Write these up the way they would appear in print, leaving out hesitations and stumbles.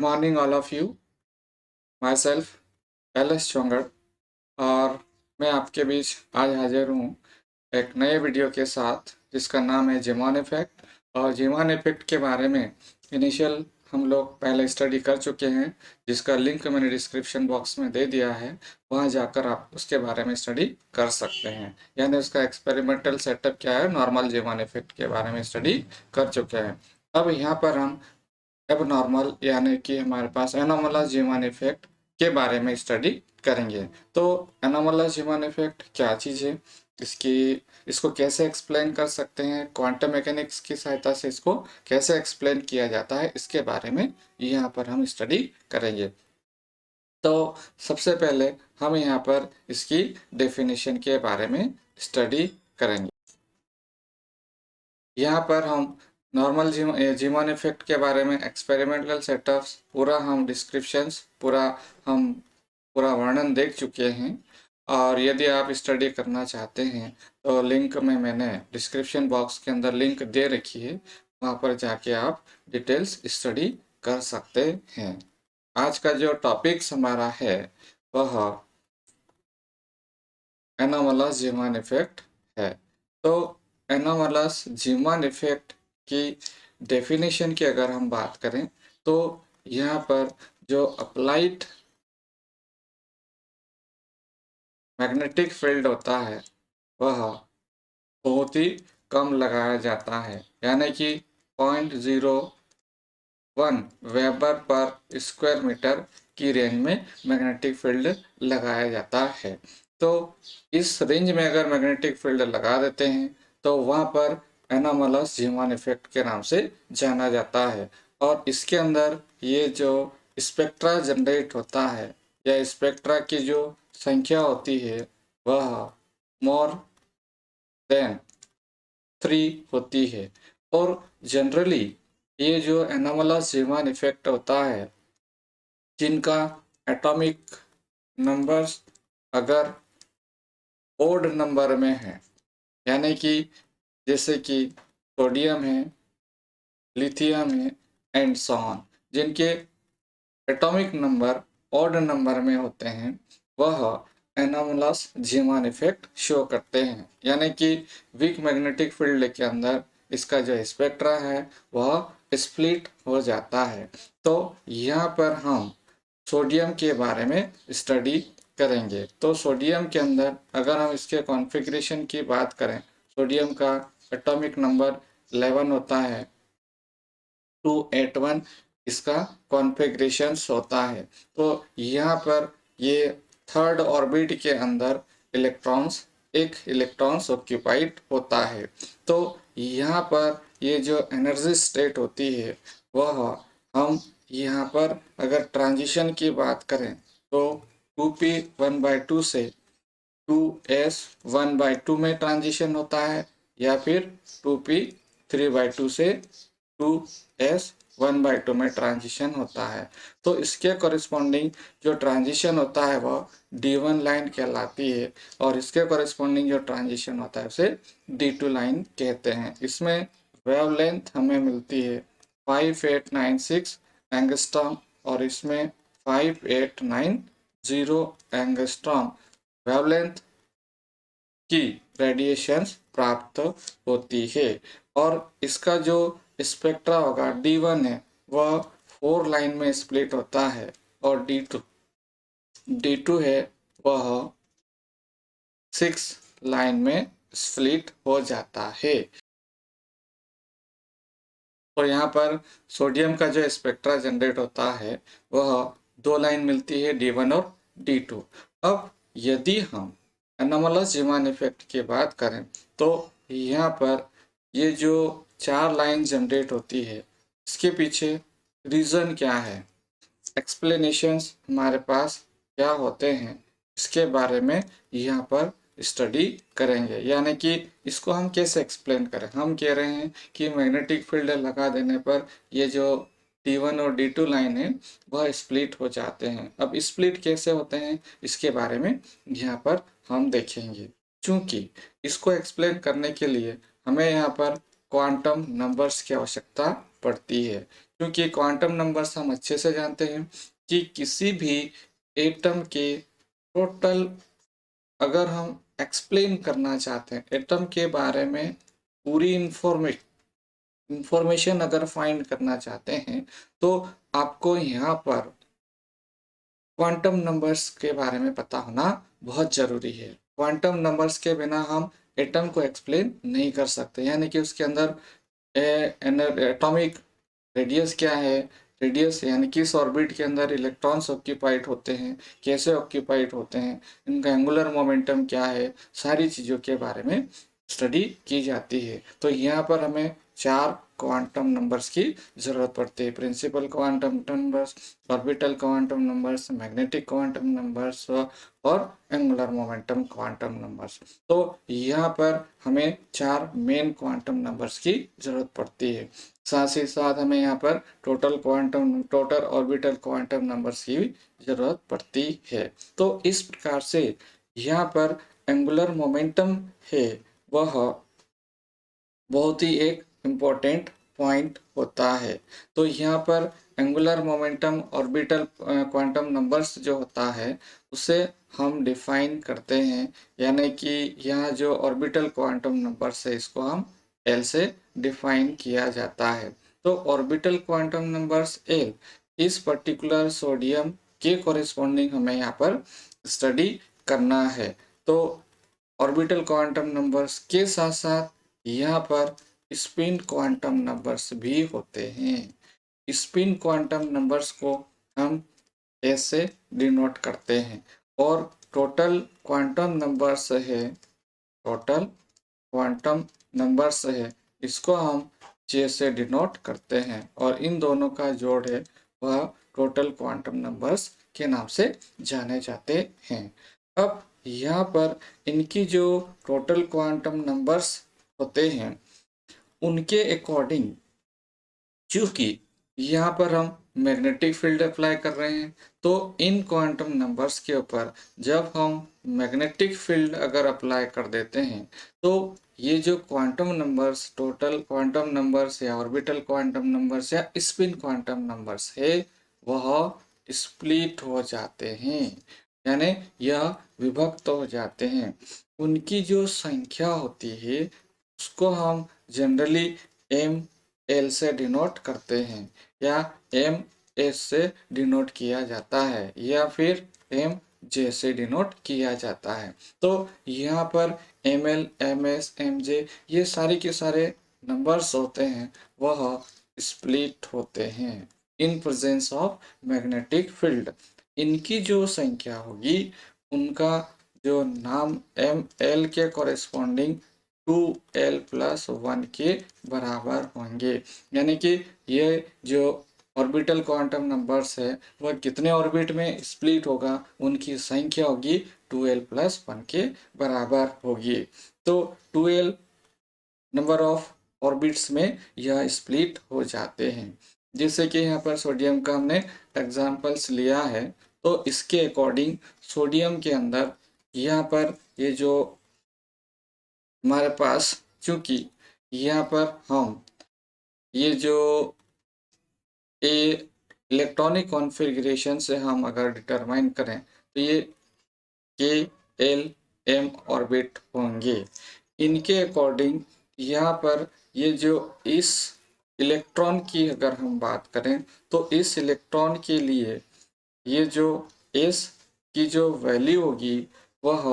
Morning all of you. Myself LS Chongad और मैं आपके बीच आज हाजिर हूँ एक नए वीडियो के साथ जिसका नाम है जेमॉन इफेक्ट। और जेमॉन इफेक्ट के बारे में इनिशियल हम लोग पहले स्टडी कर चुके हैं, जिसका लिंक मैंने डिस्क्रिप्शन बॉक्स में दे दिया है। वहाँ जाकर आप उसके बारे में स्टडी कर सकते हैं, यानी उसका एक्सपेरिमेंटल सेटअप क्या है, नॉर्मल जेमॉन इफेक्ट के बारे में स्टडी कर चुके हैं। अब यहाँ पर हम अब नॉर्मल यानी कि हमारे पास एनोमलस जीवन इफेक्ट के बारे में स्टडी करेंगे। तो एनोमलस जीवन इफेक्ट क्या चीज़ है, इसकी इसको कैसे एक्सप्लेन कर सकते हैं, क्वांटम मैकेनिक्स की सहायता से इसको कैसे एक्सप्लेन किया जाता है, इसके बारे में यहाँ पर हम स्टडी करेंगे। तो सबसे पहले हम यहाँ पर इसकी डेफिनेशन के बारे में स्टडी करेंगे। यहाँ पर हम नॉर्मल जीमॉन इफेक्ट के बारे में एक्सपेरिमेंटल सेटअप्स पूरा हम डिस्क्रिप्शंस हम पूरा वर्णन देख चुके हैं। और यदि आप स्टडी करना चाहते हैं तो लिंक में मैंने डिस्क्रिप्शन बॉक्स के अंदर लिंक दे रखी है, वहाँ पर जाके आप डिटेल्स स्टडी कर सकते हैं। आज का जो टॉपिक्स हमारा है वह एनोमलस जीमॉन इफेक्ट है। तो एनोमलस जीमॉन इफेक्ट की डेफिनेशन की अगर हम बात करें तो यहाँ पर जो अप्लाइड मैग्नेटिक फील्ड होता है वह बहुत ही कम लगाया जाता है, यानी कि 0.01 वेबर पर स्क्वायर मीटर की रेंज में मैग्नेटिक फील्ड लगाया जाता है। तो इस रेंज में अगर मैग्नेटिक फील्ड लगा देते हैं तो वहाँ पर एनोमलस जीमॉन इफेक्ट के नाम से जाना जाता है। और इसके अंदर ये जो स्पेक्ट्रा जनरेट होता है या स्पेक्ट्रा की जो संख्या होती है वह मोर देन 3 होती है। और जनरली ये जो एनोमलस जीमॉन इफेक्ट होता है, जिनका एटॉमिक नंबर्स अगर ओड नंबर में है, यानी कि जैसे कि सोडियम है, लिथियम है एंड सो ऑन, जिनके एटॉमिक नंबर ऑड नंबर में होते हैं, वह एनोमलस जीमॉन इफेक्ट शो करते हैं। यानी कि वीक मैग्नेटिक फील्ड के अंदर इसका जो स्पेक्ट्रा है वह स्प्लिट हो जाता है। तो यहाँ पर हम सोडियम के बारे में स्टडी करेंगे। तो सोडियम के अंदर अगर हम इसके कॉन्फ़िगरेशन की बात करें, सोडियम का एटॉमिक नंबर 11 होता है, 281 इसका कॉन्फ़िगरेशन होता है। तो यहाँ पर ये थर्ड ऑर्बिट के अंदर एक इलेक्ट्रॉन्स ऑक्यूपाइड होता है। तो यहाँ पर ये जो एनर्जी स्टेट होती है वह हम यहाँ पर अगर ट्रांजिशन की बात करें तो 2p 1/2 से 2s 1/2 में ट्रांजिशन होता है, या फिर 2p 3/2 से 2s 1/2 में ट्रांजिशन होता है। तो इसके कॉरेस्पॉन्डिंग जो ट्रांजिशन होता है वह D1 लाइन कहलाती है, और इसके कॉरेस्पॉन्डिंग जो ट्रांजिशन होता है उसे D2 लाइन कहते हैं। इसमें वेवलेंथ हमें मिलती है 5896 एंगस्ट्रॉम, और इसमें 5890 एंगस्ट्रॉम वेवलेंथ की रेडिएशंस प्राप्त होती है। और इसका जो स्पेक्ट्रा होगा D1 है वह 4 लाइन में स्प्लिट होता है, और D2 है वह 6 लाइन में स्प्लिट हो जाता है। और यहाँ पर सोडियम का जो स्पेक्ट्रा जनरेट होता है वह 2 लाइन मिलती है, D1 और D2। अब यदि हम एनोमलस जीमॉन इफेक्ट की बात करें तो यहाँ पर ये जो 4 लाइन जनरेट होती है इसके पीछे रीज़न क्या है, एक्सप्लेनेशंस हमारे पास क्या होते हैं, इसके बारे में यहाँ पर स्टडी करेंगे। यानी कि इसको हम कैसे एक्सप्लेन करें। हम कह रहे हैं कि मैग्नेटिक फील्ड लगा देने पर ये जो D1 और D2 लाइन है वह स्प्लिट हो जाते हैं। अब स्प्लिट कैसे होते हैं इसके बारे में यहाँ पर हम देखेंगे। चूंकि इसको एक्सप्लेन करने के लिए हमें यहाँ पर क्वांटम नंबर्स की आवश्यकता पड़ती है, क्योंकि क्वांटम नंबर्स हम अच्छे से जानते हैं कि किसी भी एटम के टोटल, अगर हम एक्सप्लेन करना चाहते हैं एटम के बारे में पूरी इंफॉर्मेशन अगर फाइंड करना चाहते हैं, तो आपको यहाँ पर क्वांटम नंबर्स के बारे में पता होना बहुत ज़रूरी है। क्वांटम नंबर्स के बिना हम एटम को एक्सप्लेन नहीं कर सकते, यानी कि उसके अंदर एटॉमिक रेडियस क्या है, रेडियस यानी किस ऑर्बिट के अंदर इलेक्ट्रॉन्स ऑक्यूपाइड होते हैं, कैसे ऑक्यूपाइड होते हैं, इनका एंगुलर मोमेंटम क्या है, सारी चीज़ों के बारे में स्टडी की जाती है। तो यहाँ पर हमें 4 क्वांटम नंबर्स की ज़रूरत पड़ती है: principal quantum numbers, orbital quantum numbers, magnetic quantum numbers और एंगुलर मोमेंटम क्वांटम नंबर्स। तो यहाँ पर हमें 4 मेन क्वांटम नंबर्स की ज़रूरत पड़ती है। साथ ही साथ हमें यहाँ पर टोटल ऑर्बिटल क्वांटम नंबर्स की भी जरूरत पड़ती है। तो इस प्रकार से यहाँ पर एंगुलर मोमेंटम है वह बहुत ही एक इम्पोर्टेंट पॉइंट होता है। तो यहाँ पर angular momentum orbital quantum numbers जो होता है उसे हम डिफाइन करते हैं, यानी कि यहाँ जो ऑर्बिटल क्वांटम नंबर्स है इसको हम एल से डिफाइन किया जाता है। तो ऑर्बिटल क्वांटम नंबर्स एल इस पर्टिकुलर सोडियम के कॉरेस्पॉन्डिंग हमें यहाँ पर स्टडी करना है। तो ऑर्बिटल क्वांटम नंबर्स के साथ साथ यहाँ पर स्पिन क्वांटम नंबर्स भी होते हैं। स्पिन क्वांटम नंबर्स को हम एस से डिनोट करते हैं, और टोटल क्वांटम नंबर्स है, टोटल क्वांटम नंबर्स है, इसको हम जे से डिनोट करते हैं, और इन दोनों का जोड़ है वह टोटल क्वांटम नंबर्स के नाम से जाने जाते हैं। अब यहाँ पर इनकी जो टोटल क्वांटम नंबर्स होते हैं उनके अकॉर्डिंग, चूंकि यहाँ पर हम मैग्नेटिक फील्ड अप्लाई कर रहे हैं, तो इन क्वांटम नंबर्स के ऊपर जब हम मैग्नेटिक फील्ड अगर अप्लाई कर देते हैं, तो ये जो quantum numbers, total quantum numbers या ऑर्बिटल क्वांटम नंबर्स या स्पिन क्वांटम नंबर्स है वह स्प्लिट हो जाते हैं, यानी यह विभक्त हो जाते हैं। उनकी जो संख्या होती है उसको हम जनरली एम एल से डिनोट करते हैं, या एम एस से डिनोट किया जाता है, या फिर एम जे से डिनोट किया जाता है। तो यहाँ पर M L, M S, M J ये सारे के सारे नंबर्स होते हैं वह स्प्लिट होते हैं इन प्रेजेंस ऑफ मैग्नेटिक फील्ड। इनकी जो संख्या होगी उनका जो नाम एम एल के कॉरेस्पॉन्डिंग 2l+1 के बराबर होंगे, यानी कि ये जो ऑर्बिटल क्वांटम नंबर्स है वह कितने ऑर्बिट में स्प्लिट होगा, उनकी संख्या होगी 2l+1 के बराबर होगी। तो 2l नंबर ऑफ ऑर्बिट्स में यह स्प्लिट हो जाते हैं। जैसे कि यहाँ पर सोडियम का हमने एग्जाम्पल्स लिया है, तो इसके अकॉर्डिंग सोडियम के अंदर यहाँ पर ये जो हमारे पास, चूंकि यहाँ पर हम ये जो ए इलेक्ट्रॉनिक कॉन्फ़िगरेशन से हम अगर डिटरमाइन करें तो ये के एल एम ऑर्बिट होंगे। इनके अकॉर्डिंग यहाँ पर ये जो इस इलेक्ट्रॉन की अगर हम बात करें तो इस इलेक्ट्रॉन के लिए ये जो एस की जो वैल्यू होगी वह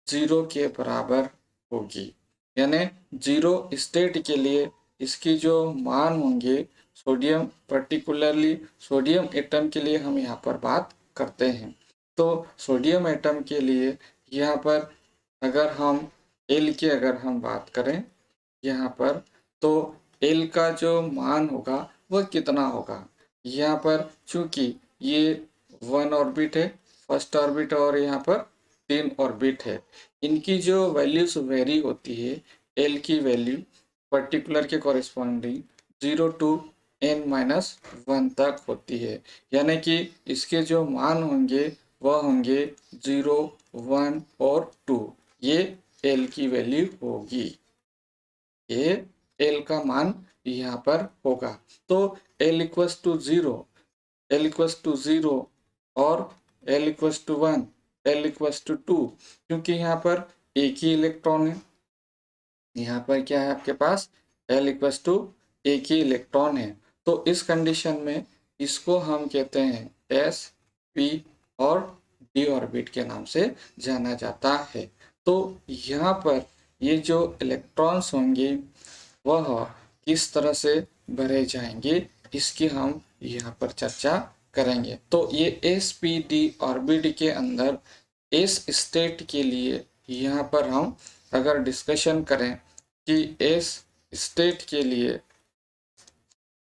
0 के बराबर होगी, यानी 0 स्टेट के लिए इसकी जो मान होंगे, सोडियम पर्टिकुलरली सोडियम एटम के लिए हम यहाँ पर बात करते हैं, तो सोडियम एटम के लिए यहाँ पर अगर हम एल की अगर हम बात करें यहाँ पर, तो एल का जो मान होगा वह कितना होगा। यहाँ पर चूंकि ये 1 ऑर्बिट है, फर्स्ट ऑर्बिट, और यहाँ पर 3 ऑर्बिट है, इनकी जो वैल्यूज वेरी होती है, एल की वैल्यू पर्टिकुलर के कॉरेस्पॉन्डिंग 0 to n-1 तक होती है, यानी कि इसके जो मान होंगे वह होंगे 0, 1 और 2, ये एल की वैल्यू होगी, ये एल का मान यहाँ पर होगा। तो L equals to 0, L equals to 0 और L equals to 1, L equals to 2, क्योंकि यहाँ पर एक ही इलेक्ट्रॉन है। यहाँ पर क्या है आपके पास, L इक्वल्स टू एक ही इलेक्ट्रॉन है। तो इस कंडीशन में इसको हम कहते हैं S, P और D ऑर्बिट के नाम से जाना जाता है। तो यहाँ पर ये जो इलेक्ट्रॉन्स होंगे वह किस तरह से भरे जाएंगे, इसकी हम यहाँ पर चर्चा करेंगे। तो ये SPD ऑर्बिट के अंदर एस स्टेट के लिए यहाँ पर हम अगर डिस्कशन करें कि एस स्टेट के लिए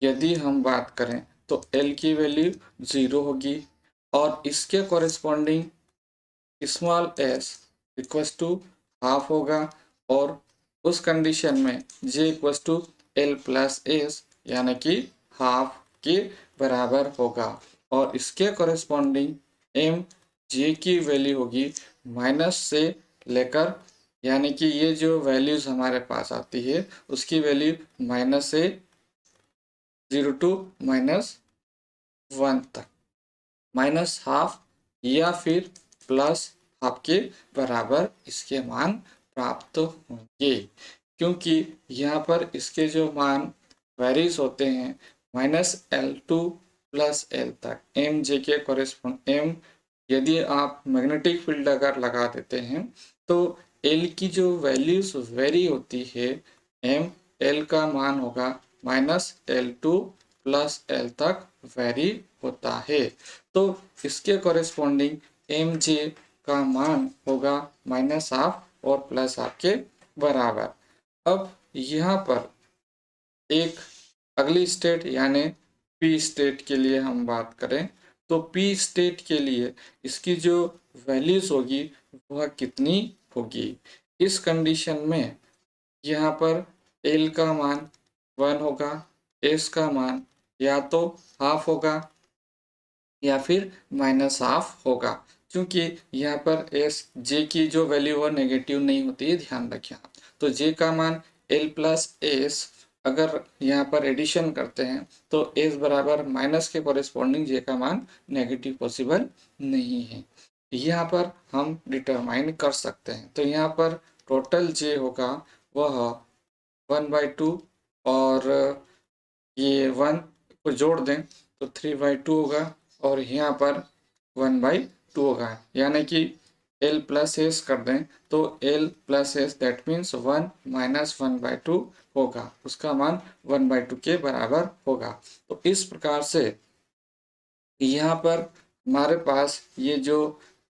यदि हम बात करें तो L की वैल्यू 0 होगी और इसके corresponding small s equals to half होगा और उस कंडीशन में J equals to L plus S यानी कि हाफ के बराबर होगा और इसके कॉरेस्पॉन्डिंग M J की वैल्यू होगी माइनस से लेकर, यानी कि ये जो वैल्यूज हमारे पास आती है उसकी वैल्यू माइनस से 0 टू -1 तक, माइनस हाफ या फिर प्लस हाफ के बराबर इसके मान प्राप्त होंगे। क्योंकि यहाँ पर इसके जो मान वेरीज होते हैं -L2 प्लस L तक, एम जे के कॉरेस्पॉन्ड एम, यदि आप मैग्नेटिक फील्ड अगर लगा देते हैं तो L की जो वैल्यूज वेरी होती है, एम L का मान होगा -L2 प्लस L तक वेरी होता है। तो इसके कॉरेस्पॉन्डिंग एम जे का मान होगा माइनस हाफ और प्लस हाफ के बराबर। अब यहाँ पर एक अगली स्टेट यानी पी स्टेट के लिए हम बात करें तो पी स्टेट के लिए इसकी जो वैल्यूज होगी वह कितनी होगी। इस कंडीशन में यहाँ पर L का मान 1 होगा, S का मान या तो हाफ होगा या फिर माइनस हाफ होगा। क्योंकि यहाँ पर एस जे की जो वैल्यू वो नेगेटिव नहीं होती है, ध्यान रखिए आप। तो जे का मान L प्लस एस, अगर यहाँ पर एडिशन करते हैं तो एस बराबर माइनस के कॉरेस्पॉन्डिंग जे का मान नेगेटिव पॉसिबल नहीं है। यहाँ पर हम डिटरमाइन कर सकते हैं। तो यहाँ पर टोटल जे होगा वह 1/2 और ये 1 को जोड़ दें तो 3/2 होगा और यहाँ पर 1/2 होगा, यानी कि L प्लस एस कर दें तो L plus S that means 1 minus 1/2 होगा, उसका मान 1/2 के बराबर होगा। तो इस प्रकार से यहाँ पर हमारे पास ये जो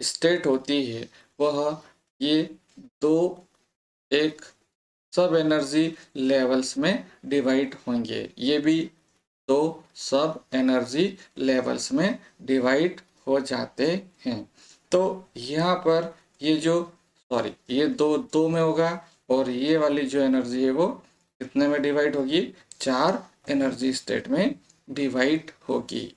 स्टेट होती है वह ये दो एक सब एनर्जी लेवल्स में डिवाइड होंगे, ये भी दो सब एनर्जी लेवल्स में डिवाइड हो जाते हैं। तो यहाँ पर ये जो ये दो दो में होगा और ये वाली जो एनर्जी है वो कितने में डिवाइड होगी, 4 एनर्जी स्टेट में डिवाइड होगी।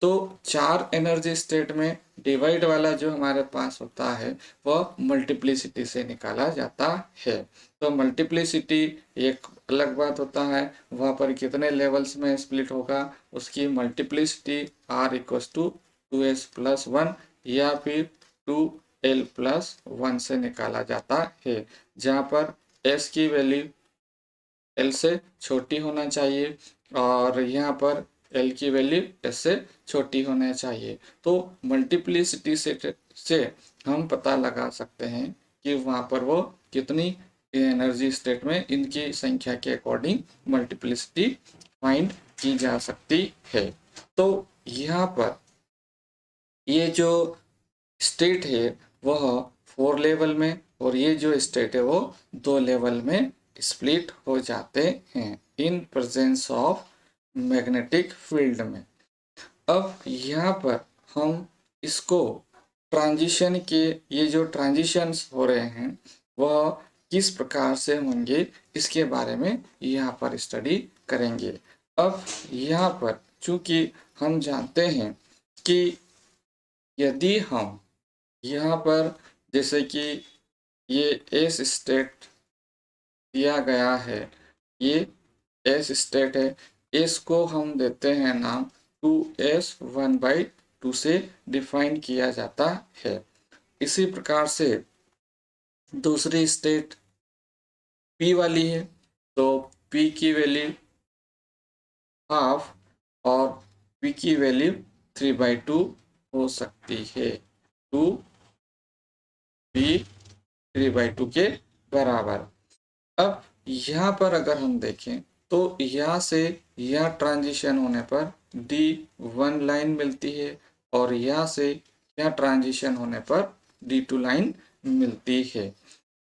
तो 4 एनर्जी स्टेट में डिवाइड वाला जो हमारे पास होता है वह मल्टीप्लिसिटी से निकाला जाता है। तो मल्टीप्लिसिटी एक अलग बात होता है, वहाँ पर कितने लेवल्स में स्प्लिट होगा उसकी multiplicity R equals to 2s plus 1 या फिर 2L प्लस 1 से निकाला जाता है, जहाँ पर S की वैल्यू L से छोटी होना चाहिए और यहाँ पर L की वैल्यू S से छोटी होना चाहिए। तो मल्टीप्लिसिटी से हम पता लगा सकते हैं कि वहाँ पर वो कितनी एनर्जी स्टेट में इनकी संख्या के अकॉर्डिंग मल्टीप्लिसिटी फाइंड की जा सकती है। तो यहाँ पर ये जो स्टेट है वह 4 लेवल में और ये जो स्टेट है वो 2 लेवल में स्प्लिट हो जाते हैं इन प्रेजेंस ऑफ मैग्नेटिक फील्ड में। अब यहाँ पर हम इसको ट्रांजिशन के, ये जो ट्रांजिशंस हो रहे हैं वह किस प्रकार से होंगे इसके बारे में यहाँ पर स्टडी करेंगे। अब यहाँ पर चूंकि हम जानते हैं कि यदि हम यहाँ पर जैसे कि ये एस स्टेट दिया गया है, ये एस स्टेट है, एस को हम देते हैं नाम 2s 1/2 से डिफाइन किया जाता है। इसी प्रकार से दूसरी स्टेट P वाली है, तो P की वैल्यू हाफ और P की वैल्यू 3/2 हो सकती है। 2P 3/2 के बराबर। अब यहाँ पर अगर हम देखें तो यहाँ से यह ट्रांजिशन होने पर D1 लाइन मिलती है और यहाँ से यह ट्रांजिशन होने पर D2 लाइन मिलती है।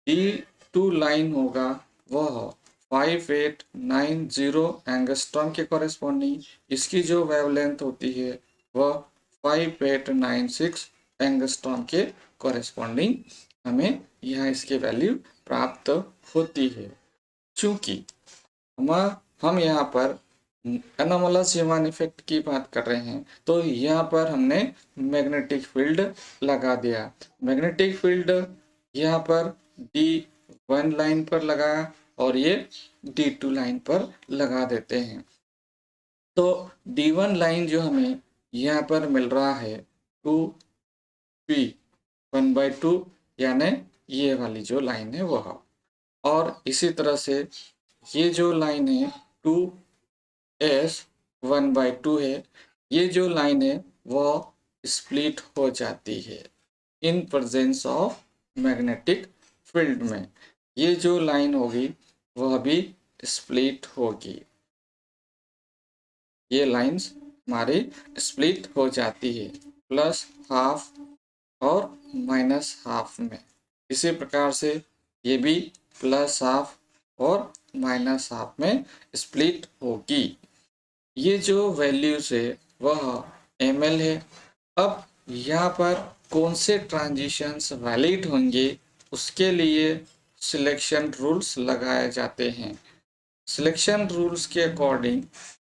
D2 लाइन होगा वह 5890 एंगस्ट्रॉम के कॉरेस्पॉन्डिंग, इसकी जो वेवलेंथ होती है वह 5896 एंगस्ट्रॉम के कॉरेस्पॉन्डिंग हमें यहाँ इसकी वैल्यू प्राप्त होती है। चूंकि हम यहाँ पर एनोमलस ह्यूमन इफेक्ट की बात कर रहे हैं, तो यहाँ पर हमने मैग्नेटिक फील्ड लगा दिया। मैग्नेटिक फील्ड यहाँ पर D1 लाइन पर लगाया और ये D2 लाइन पर लगा देते हैं। तो D1 लाइन जो हमें यहाँ पर मिल रहा है 2P 1/2, यानी ये वाली जो लाइन है वह, और इसी तरह से ये जो लाइन है 2s 1/2 है, ये जो लाइन है वह स्प्लिट हो जाती है इन प्रेजेंस ऑफ मैग्नेटिक फील्ड में। ये जो लाइन होगी वह भी स्प्लिट होगी। ये लाइंस हमारी स्प्लिट हो जाती है प्लस हाफ और माइनस हाफ में। इसी प्रकार से ये भी प्लस हाफ और माइनस हाफ में स्प्लिट होगी। ये जो वैल्यूज है वह ml है। अब यहाँ पर कौन से ट्रांजिशंस वैलिड होंगे उसके लिए सिलेक्शन रूल्स लगाए जाते हैं। सिलेक्शन रूल्स के अकॉर्डिंग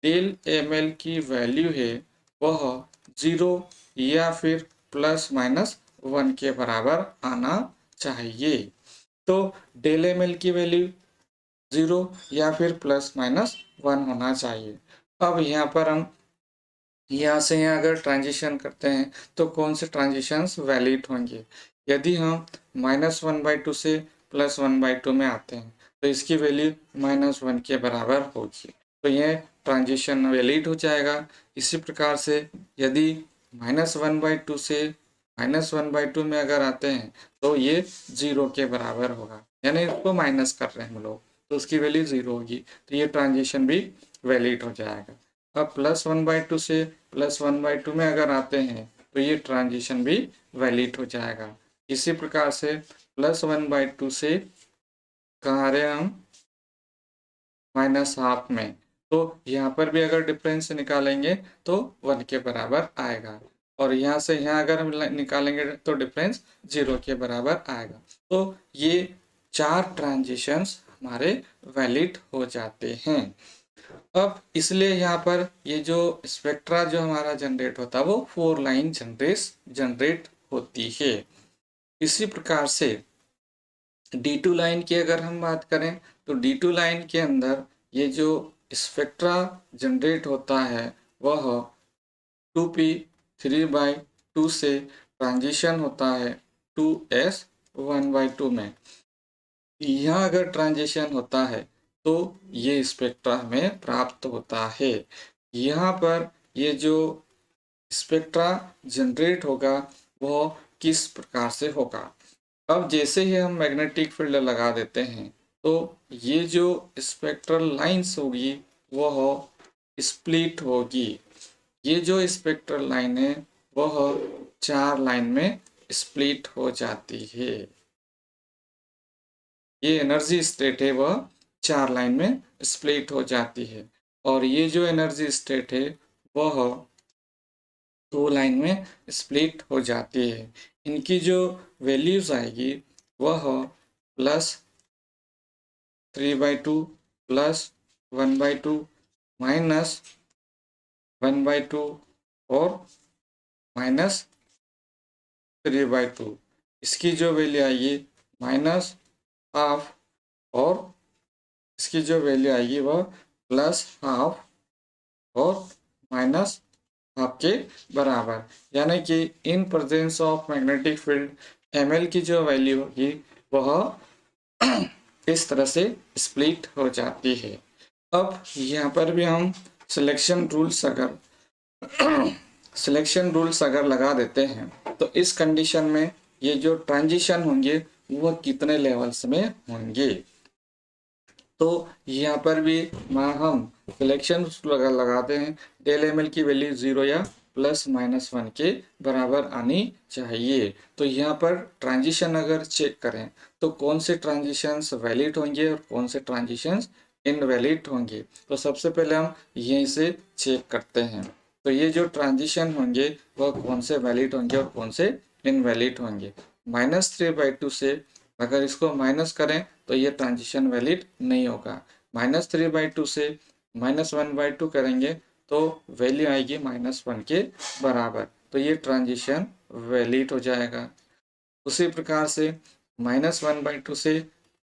डेल ml की वैल्यू है वह 0 या फिर ±1 के बराबर आना चाहिए। तो डेल ml की वैल्यू 0 या फिर ±1 होना चाहिए। अब यहाँ पर हम यहाँ से यहाँ अगर ट्रांजिशन करते हैं तो कौन से ट्रांजिशंस वैलिड होंगे। यदि हम -1/2 से +1/2 में आते हैं तो इसकी वैल्यू -1 के बराबर होगी, तो यह ट्रांजिशन वैलिड हो जाएगा। इसी प्रकार से यदि -1/2 से -1/2 में अगर आते हैं तो ये 0 के बराबर होगा, यानी इसको माइनस कर रहे हैं हम लोग, तो उसकी वैल्यू 0 होगी, तो ये ट्रांजिशन भी वैलिड हो जाएगा। अब +1/2 से +1/2 में अगर आते हैं तो ये ट्रांजिशन भी वैलिड हो जाएगा। इसी प्रकार से +1/2 से कहाँ आ रहे हैं हम -हाफ में, तो यहाँ पर भी अगर डिफरेंस निकालेंगे तो 1 के बराबर आएगा, और यहाँ से यहाँ अगर हम निकालेंगे तो डिफरेंस 0 के बराबर आएगा। तो ये 4 ट्रांजिशंस हमारे वैलिड हो जाते हैं। अब इसलिए यहाँ पर ये जो स्पेक्ट्रा जो हमारा जनरेट होता है वो 4 लाइन जनरेट होती है। इसी प्रकार से D2 लाइन की अगर हम बात करें तो D2 लाइन के अंदर ये जो स्पेक्ट्रा जनरेट होता है वह 2P 3/2 से ट्रांजिशन होता है 2s 1/2 में। यहाँ अगर ट्रांजिशन होता है तो ये स्पेक्ट्रा हमें प्राप्त होता है। यहाँ पर ये जो स्पेक्ट्रा जनरेट होगा वह किस प्रकार से होगा। अब जैसे ही हम मैग्नेटिक फील्ड लगा देते हैं तो ये जो स्पेक्ट्रल लाइंस होगी वह स्प्लिट होगी। ये जो स्पेक्ट्रल लाइन है वह 4 लाइन में स्प्लिट हो जाती है। ये एनर्जी स्टेट है वह 4 लाइन में स्प्लिट हो जाती है, और ये जो एनर्जी स्टेट है वह 2 लाइन में स्प्लिट हो जाती है। इनकी जो वैल्यूज आएगी वह +3/2 +1/2 -1/2 और -3/2। इसकी जो वैल्यू आएगी -हाफ और इसकी जो वैल्यू आएगी वह प्लस हाफ और माइनस हाफ के बराबर, यानी कि in presence of magnetic field M की जो वैल्यू होगी वह इस तरह से स्प्लिट हो जाती है। अब यहाँ पर भी हम सिलेक्शन रूल्स अगर सिलेक्शन रूल्स अगर लगा देते हैं तो इस कंडीशन में ये जो ट्रांजिशन होंगे वह कितने लेवल्स में होंगे। तो यहाँ पर भी हम सिलेक्शन लगाते हैं, डेल एम एल की वैल्यू 0 या +-1 के बराबर आनी चाहिए। तो यहाँ पर ट्रांजिशन अगर चेक करें तो कौन से ट्रांजिशंस वैलिड होंगे और कौन से ट्रांजिशंस इनवैलिड होंगे, तो सबसे पहले हम यहीं से चेक करते हैं। तो ये जो ट्रांजिशन होंगे वह कौन से वैलिड होंगे और कौन से इनवैलिड होंगे। -3/2 से अगर इसको माइनस करें तो ये ट्रांजिशन वैलिड नहीं होगा। -3/2 से -1/2 करेंगे तो वैल्यू आएगी -1 के बराबर, तो ये ट्रांजिशन वैलिड हो जाएगा। उसी प्रकार से -1/2 से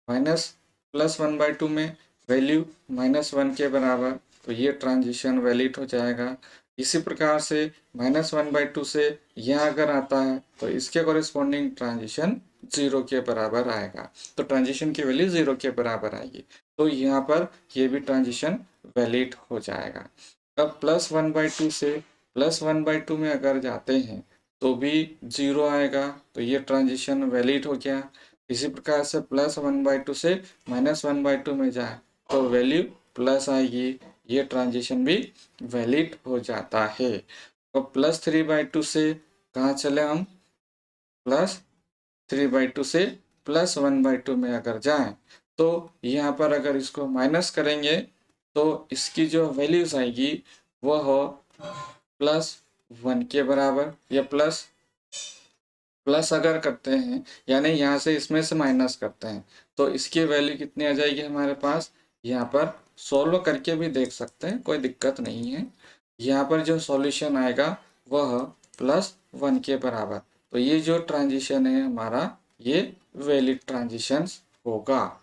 +1/2 में वैल्यू -1 के बराबर, तो ये ट्रांजिशन वैलिड हो जाएगा। इसी प्रकार से -1/2 से यह अगर आता है तो इसके कॉरेस्पॉन्डिंग ट्रांजिशन 0 के बराबर आएगा, तो ट्रांजिशन की वैल्यू 0 के बराबर आएगी, तो यहाँ पर ये भी ट्रांजिशन वैलिड हो जाएगा। अब +1/2 से +1/2 में अगर जाते हैं तो भी 0 आएगा, तो ये ट्रांजिशन वैलिड हो गया। इसी प्रकार से +1/2 से -1/2 में जाए तो वैल्यू प्लस आएगी, ये ट्रांजिशन भी वैलिड हो जाता है। तो +3/2 से कहाँ चले हम, +3/2 से +1/2 में अगर जाएं तो यहाँ पर अगर इसको माइनस करेंगे तो इसकी जो वैल्यूज आएगी वह हो +1 के बराबर, या प्लस अगर करते हैं यानी यहाँ से इसमें से माइनस करते हैं तो इसकी वैल्यू कितनी आ जाएगी हमारे पास। यहाँ पर सोल्व करके भी देख सकते हैं, कोई दिक्कत नहीं है। यहाँ पर जो सॉल्यूशन आएगा वह +1 के बराबर, तो ये जो ट्रांजिशन है हमारा ये वैलिड ट्रांजिशन होगा।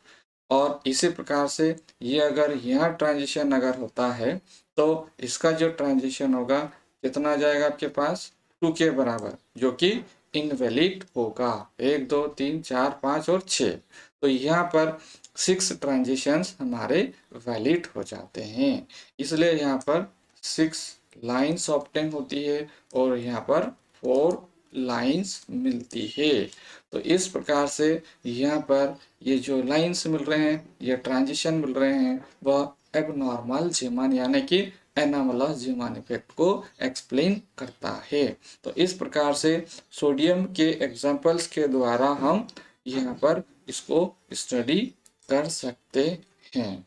और इसी प्रकार से ये अगर यहाँ ट्रांजिशन अगर होता है तो इसका जो ट्रांजिशन होगा कितना आ जाएगा आपके पास 2 के बराबर, जो कि इनवैलिड होगा। 1 2 3 4 5 और 6, तो यहाँ पर 6 ट्रांजिशंस हमारे वैलिड हो जाते हैं, इसलिए यहाँ पर 6 लाइंस ऑब्टेन होती है और यहाँ पर 4 लाइंस मिलती है। तो इस प्रकार से यहाँ पर ये जो लाइंस मिल रहे हैं, ये ट्रांजिशन मिल रहे हैं, वह एबनॉर्मल जीमान यानी कि एनामलस जीमान इफेक्ट को एक्सप्लेन करता है। तो इस प्रकार से सोडियम के एग्जाम्पल्स के द्वारा हम यहाँ पर इसको स्टडी कर सकते हैं।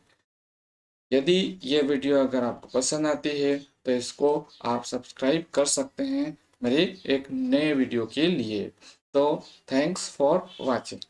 यदि ये वीडियो अगर आपको पसंद आती है तो इसको आप सब्सक्राइब कर सकते हैं मेरे एक नए वीडियो के लिए। तो थैंक्स फॉर वॉचिंग।